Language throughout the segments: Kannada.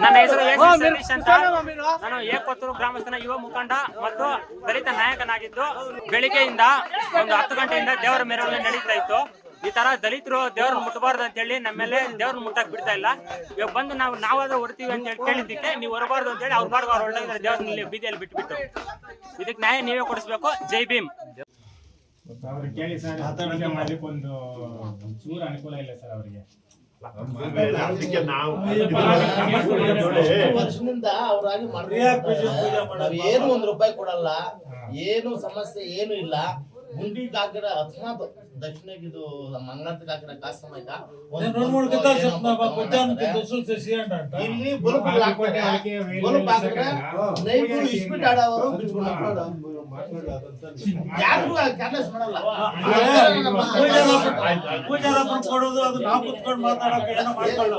ನನ್ನ ಹೆಸರು ಸತೀಶ್ ಅಂತ. ನಾನು ಏಕೊತ್ತೂರು ಗ್ರಾಮಸ್ಥನ ಯುವ ಮುಖಂಡ ಮತ್ತು ದಲಿತ ನಾಯಕನಾಗಿದ್ದು, ಬೆಳಿಗ್ಗೆಯಿಂದ ಒಂದು 10 ಗಂಟೆಯಿಂದ ದೇವರ ಮೆರವಣಿಗೆ ನಡೀತಾ ಇತ್ತು. ಈ ತರ ದಲಿತರು ದೇವ್ರನ್ನ ಮುಟ್ಟಬಾರ್ದು ಅಂತ ಹೇಳಿ ನಮ್ಮೇಲೆ ದೇವ್ರನ್ನ ಮುಟ್ಟಕ್ ಬಿಡ್ತಾ ಇಲ್ಲ. ಇವಾಗ ಬಂದು ನಾವಾದ್ರೂ ಹೊಡ್ತೀವಿ ಅಂತ ಹೇಳಿ ಕೇಳಿದ್ದಕ್ಕೆ ನೀವು ಹೊರಬಾರ್ದು ಅಂತ ಹೇಳಿ ಅವ್ರು ಹೊರಟಿದ್ದಾರೆ ದೇವ್ರನ್ನ ಬೀದಿಯಲ್ಲಿ ಬಿಟ್ಬಿಟ್ಟು. ಇದಕ್ಕೆ ನ್ಯಾಯ ನೀವೇ ಕೊಡಿಸ್ಬೇಕು. ಜೈ ಭೀಮ್. ಕೇಳಿ ಸರ್, ಮಾಡ್ಲಿಕ್ಕೆ ಒಂದು ಚೂರು ಅನುಕೂಲ ಇಲ್ಲ ಸರ್ ಅವರಿಗೆ. ವರ್ಷದಿಂದ ಅವ್ರಾಗಿ ಏನು ₹1 ಕೊಡಲ್ಲ, ಏನು ಸಮಸ್ಯೆ ಏನು ಇಲ್ಲ. ಗುಂಡಿಗೆ ಹಾಕಿರ ಅಕಸ್ಮಾತ್ ದಕ್ಷಿಣಗಿದು ಮಂಗಳಕ್ಕೆ ಹಾಕಿರ ಕಾಸು ಸಮಯ ಇಲ್ಲಿ ಬಲ್ಬ್ ನೈಟು ಇಸ್ಪಿಟ್ ಆಡೋರು ಯಾರಿಗೂ ಕ್ಯಾರ್ಲೆಸ್ ಮಾಡಲ್ಲ. ಕೊಡೋದು ಅದು ನಾವು ಕುತ್ಕೊಂಡು ಮಾತಾಡೋಕೆ ಏನೋ ಮಾಡ್ಕೊಳ್ಳೋ.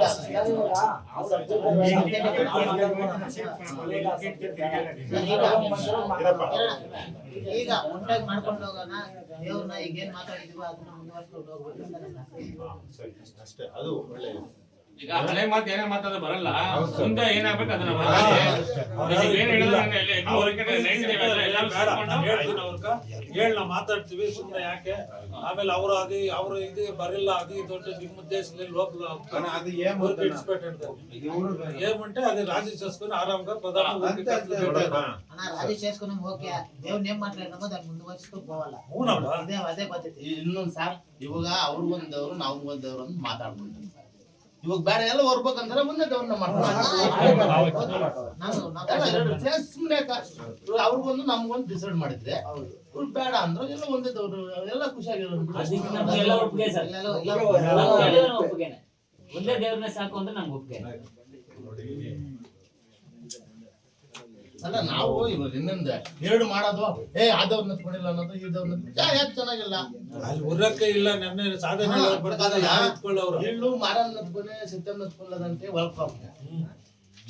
ಈಗ ಒಂಟಾಗಿ ಮಾಡ್ಕೊಂಡು ಹೋಗೋಣ. ದೇವ್ರನ್ನ ಈಗ ಏನ್ ಮಾತಾಡಿದೀವೋ ಅದನ್ನ ಮುಂದುವರ್ಸ್ಕೊಂಡು ಹೋಗ್ಬೇಕು ಅಷ್ಟೇ. ಅದು ಒಳ್ಳೆ ಈಗ ಹಳೆ ಮಾತು ಏನೇ ಮಾತಾಡ ಬರಲ್ಲ, ಮುಂದೆ ಏನಾಗ್ಬೇಕು ಅದನ್ನ ಮಾತಾಡ್ತೀವಿ. ಸುಮ್ಮನೆ ಯಾಕೆ ಆಮೇಲೆ ಅವ್ರು ಇದು ಬರಲ್ಲ, ಅದು ದೊಡ್ಡ ನಿಮ್ಮ ದೇಶದಲ್ಲಿ ఏమంటే అది రాజీ చేసుకుని ఆరాంగా ప్రధాని రాజీ చేసుకున్నాం. ఓకే, దేవుని ఏం మాట్లాడినామో దాని ముందు వచ్చి పోవాలా. అదే పద్ధతి. ಇನ್ನೊಂದು ಸಾರ್ ಇವಾಗ ಅವ್ರು ಒಂದವ್ರು ನಾವು ಒಂದವ್ರು ಅಂತ ಮಾತಾಡ್ಬಿಡ್ತೀವಿ. ಇವಾಗ ಬೇಡ ಎಲ್ಲ ಹೊರ್ಬೇಕಂದ್ರೆ ಮುಂದೆ ದೇವ್ರನ್ನ ಮಾಡ್ತಾರೆ. ಸುಮ್ಮನೆ ಅವ್ರಿಗೊಂದು ನಮ್ಗೊಂದು ಡಿಸೈಡ್ ಮಾಡಿದ್ರೆ ಇವ್ರು ಬೇಡ ಅಂದ್ರೆ ಎಲ್ಲ ಒಂದೇ ದೇವ್ರು ಎಲ್ಲ ಖುಷಿಯಾಗಿರೋದು. ಒಂದೇ ದೇವ್ರನ್ನ ಸಾಕು ಅಂದ್ರೆ ನಮ್ಗೆ ಒಪ್ಪಿಗೆ ಅಲ್ಲ. ನಾವು ಇವಾಗ ಇನ್ನೊಂದು ಎರಡು ಮಾಡೋದು ಆದವ್ರ ನತ್ಕೊಂಡಿಲ್ಲ ಅನ್ನೋದು ಇದ್ದವ್ರನ್ನ ಯಾಕೆ ಚೆನ್ನಾಗಿಲ್ಲ. ಅಲ್ಲಿ ಉರಕ್ಕೆ ಇಲ್ಲ ನನ್ನ ಸಾಧನೆ ಇಳ್ಳು ಮಾರಮ್ಮ ನತ್ಕೊಂಡೆ ಸಿತ್ತಮ್ ನತ್ಕೊಳ್ಳದಂತೆ ಒಳಗ್ ಪಾಪ,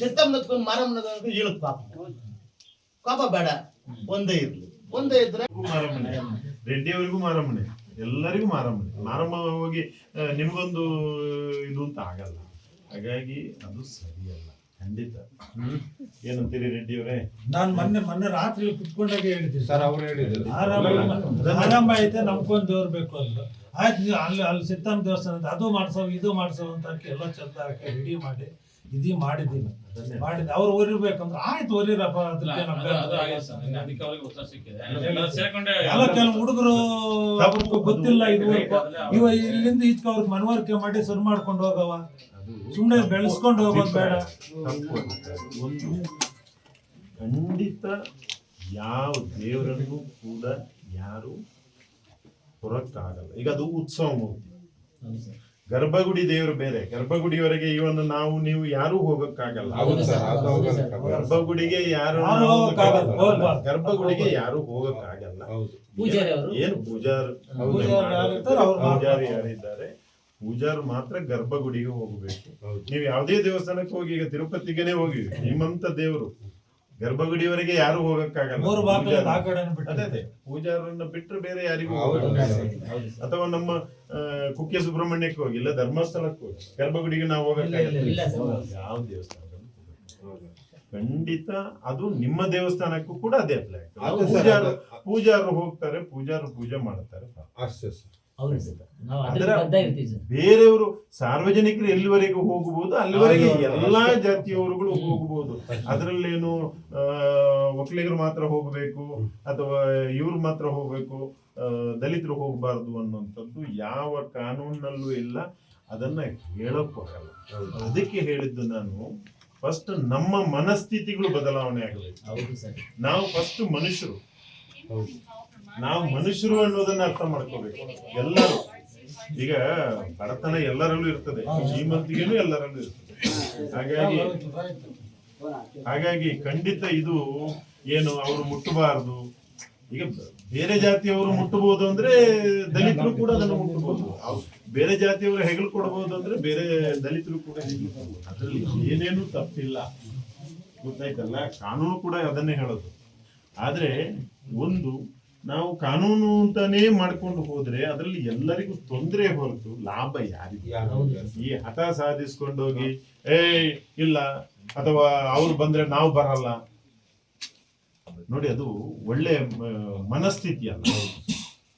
ಸಿತ್ತಮ್ ನತ್ಕೊಂಡು ಮಾರಮ್ಮ ನತ್ಕೊಂಡು ಇಳಕ್ ಪಾಪ. ಪಾಪ ಬೇಡ, ಒಂದೇ ಇರ್ಲಿ. ಒಂದೇ ಇದ್ರೆ ಮಾರಮ್ಮನೆ, ರೆಡ್ಡಿಯವರಿಗೂ ಮಾರಮ್ಮನೆ, ಎಲ್ಲರಿಗೂ ಮಾರಮ್ಮನೆ. ಮಾರಮ್ಮ ಹೋಗಿ ನಿಮ್ಗೊಂದು ಇದು ಅಂತ ಆಗಲ್ಲ. ಹಾಗಾಗಿ ಅದು ಸರಿಯಲ್ಲ ಖಂಡಿತ. ಏನಂತೀರಿ ರೆಡ್ಡಿಯವರೇ? ನಾನು ಮೊನ್ನೆ ರಾತ್ರಿ ಕುತ್ಕೊಂಡಾಗ ಹೇಳಿದ್ದೀನಿ ಸರ್, ಅವ್ರು ಹೇಳಿದ್ರು ಆರಂಭ ಐತೆ ನಮ್ಕೊಂದು ದೇವ್ರು ಬೇಕು ಅಂದ್ರು. ಆಯ್ತು, ಅಲ್ಲಿ ಸಿತ್ತಮ್ಮ ದೇವಸ್ಥಾನ ಅದು ಮಾಡ್ಸೋ ಇದು ಮಾಡ್ಸೋ ಅಂತ ಎಲ್ಲ ಚಂದ ಹಾಕಿ ರೆಡಿ ಮಾಡಿ ಇದೀ ಮಾಡಿದ್ದೀನಿ. ಅವ್ರು ಒರಿಬೇಕಂದ್ರೆ ಆಯ್ತು ಒರಿರಪ್ಪ. ಅದಕ್ಕೆ ಎಲ್ಲ ಕೆಲವು ಹುಡುಗರು ಗೊತ್ತಿಲ್ಲ, ಇವ ಇಲ್ಲಿಂದ ಈಚೆ ಅವ್ರಿಗೆ ಮನವರಿಕೆ ಮಾಡಿ ಸರಿ ಮಾಡ್ಕೊಂಡು ಹೋಗವ. ಸುಮ್ಮನೆ ಬೆಳೆಸ್ಕೊಂಡು ಹೋಗೋದು ಬೇಡ. ಖಂಡಿತ ಯಾವ ದೇವರನ್ನು ಕೂಡ ಯಾರು ಹೊರಕ್ಕಾಗಲ್ಲ. ಈಗ ಅದು ಉತ್ಸವ ಮೂರ್ತಿ, ಗರ್ಭಗುಡಿ ದೇವರು ಬೇರೆ. ಗರ್ಭಗುಡಿಯವರೆಗೆ ಇವನು ನಾವು ನೀವು ಯಾರು ಹೋಗಕ್ಕಾಗಲ್ಲ. ಗರ್ಭಗುಡಿಗೆ ಗರ್ಭಗುಡಿಗೆ ಯಾರು ಹೋಗಕ್ಕಾಗಲ್ಲ. ಏನು ಪೂಜಾರಿ ಯಾರಿದ್ದಾರೆ, ಪೂಜಾರು ಮಾತ್ರ ಗರ್ಭಗುಡಿಗೆ ಹೋಗಬೇಕು. ನೀವು ಯಾವುದೇ ದೇವಸ್ಥಾನಕ್ಕೆ ಹೋಗಿ, ಈಗ ತಿರುಪತಿಗೆನೆ ಹೋಗಿ, ನಿಮ್ಮಂತ ದೇವರು ಗರ್ಭಗುಡಿಯವರೆಗೆ ಯಾರು ಹೋಗಕ್ಕಾಗಲ್ಲ. ಅದೇ ಪೂಜಾರನ್ನ ಬಿಟ್ಟರೆ ಬೇರೆ ಯಾರಿಗೂ ಅಥವಾ ನಮ್ಮ ಕುಕ್ಕೆ ಸುಬ್ರಹ್ಮಣ್ಯಕ್ಕೆ ಹೋಗಿ, ಇಲ್ಲ ಧರ್ಮಸ್ಥಳಕ್ಕೆ ಹೋಗಿ, ಗರ್ಭಗುಡಿಗೆ ನಾವು ಹೋಗಕ್ಕಾಗಲ್ಲ. ಯಾವ ದೇವಸ್ಥಾನ ಖಂಡಿತ ಅದು ನಿಮ್ಮ ದೇವಸ್ಥಾನಕ್ಕೂ ಕೂಡ ಅದೇ ಅಪ್ಲೈ ಆಗ್ತದೆ. ಪೂಜಾರು ಹೋಗ್ತಾರೆ, ಪೂಜಾರು ಪೂಜೆ ಮಾಡ್ತಾರೆ ಅಷ್ಟೇ. ಬೇರೆಯವರು ಸಾರ್ವಜನಿಕರು ಎಲ್ಲಿವರೆಗೂ ಹೋಗಬಹುದು ಅಲ್ಲಿವರೆಗೆ ಎಲ್ಲಾ ಜಾತಿಯವರುಗಳು ಹೋಗಬಹುದು. ಅದರಲ್ಲೇನು ಒಕ್ಕಲಿಗರು ಮಾತ್ರ ಹೋಗಬೇಕು ಅಥವಾ ಇವ್ರು ಮಾತ್ರ ಹೋಗ್ಬೇಕು, ದಲಿತರು ಹೋಗಬಾರ್ದು ಅನ್ನುವಂಥದ್ದು ಯಾವ ಕಾನೂನಲ್ಲೂ ಇಲ್ಲ. ಅದನ್ನ ಹೇಳಕ್ ಹೋಗಲ್ಲ. ಅದಕ್ಕೆ ಹೇಳಿದ್ದು ನಾನು, ಫಸ್ಟ್ ನಮ್ಮ ಮನಸ್ಥಿತಿಗಳು ಬದಲಾವಣೆ ಆಗಬೇಕು. ನಾವು ಫಸ್ಟ್ ಮನುಷ್ಯರು, ನಾವು ಮನುಷ್ಯರು ಅನ್ನೋದನ್ನ ಅರ್ಥ ಮಾಡ್ಕೋಬೇಕು. ಎಲ್ಲರೂ ಈಗ ಬಡತನ ಎಲ್ಲರಲ್ಲೂ ಇರ್ತದೆ, ಶ್ರೀಮಂತಿಗೆನೂ ಎಲ್ಲರಲ್ಲೂ ಇರ್ತದೆ. ಹಾಗಾಗಿ ಖಂಡಿತ ಇದು ಏನು ಅವರು ಮುಟ್ಟಬಾರದು. ಈಗ ಬೇರೆ ಜಾತಿಯವರು ಮುಟ್ಟಬಹುದು ಅಂದ್ರೆ ದಲಿತರು ಕೂಡ ಅದನ್ನು ಮುಟ್ಟಬಹುದು. ಬೇರೆ ಜಾತಿಯವರು ಹೆಗಲು ಕೊಡಬಹುದು ಅಂದ್ರೆ ಬೇರೆ ದಲಿತರು ಕೂಡ ಹೆಗಲು ಕೊಡಬಹುದು. ಅದರಲ್ಲಿ ಏನೇನು ತಪ್ಪಿಲ್ಲ, ಗೊತ್ತಾಯ್ತಲ್ಲ. ಕಾನೂನು ಕೂಡ ಅದನ್ನೇ ಹೇಳೋದು. ಆದ್ರೆ ಒಂದು ನಾವು ಕಾನೂನು ಅಂತಾನೇ ಮಾಡ್ಕೊಂಡು ಹೋದ್ರೆ ಅದರಲ್ಲಿ ಎಲ್ಲರಿಗೂ ತೊಂದರೆ ಹೊರತು ಲಾಭ ಯಾರಿಗೂ. ಈ ಹಠ ಸಾಧಿಸ್ಕೊಂಡೋಗಿ ಇಲ್ಲ ಅಥವಾ ಅವ್ರು ಬಂದ್ರೆ ನಾವು ಬರಲ್ಲ. ನೋಡಿ, ಅದು ಒಳ್ಳೆ ಮನಸ್ಥಿತಿ ಅಲ್ಲ.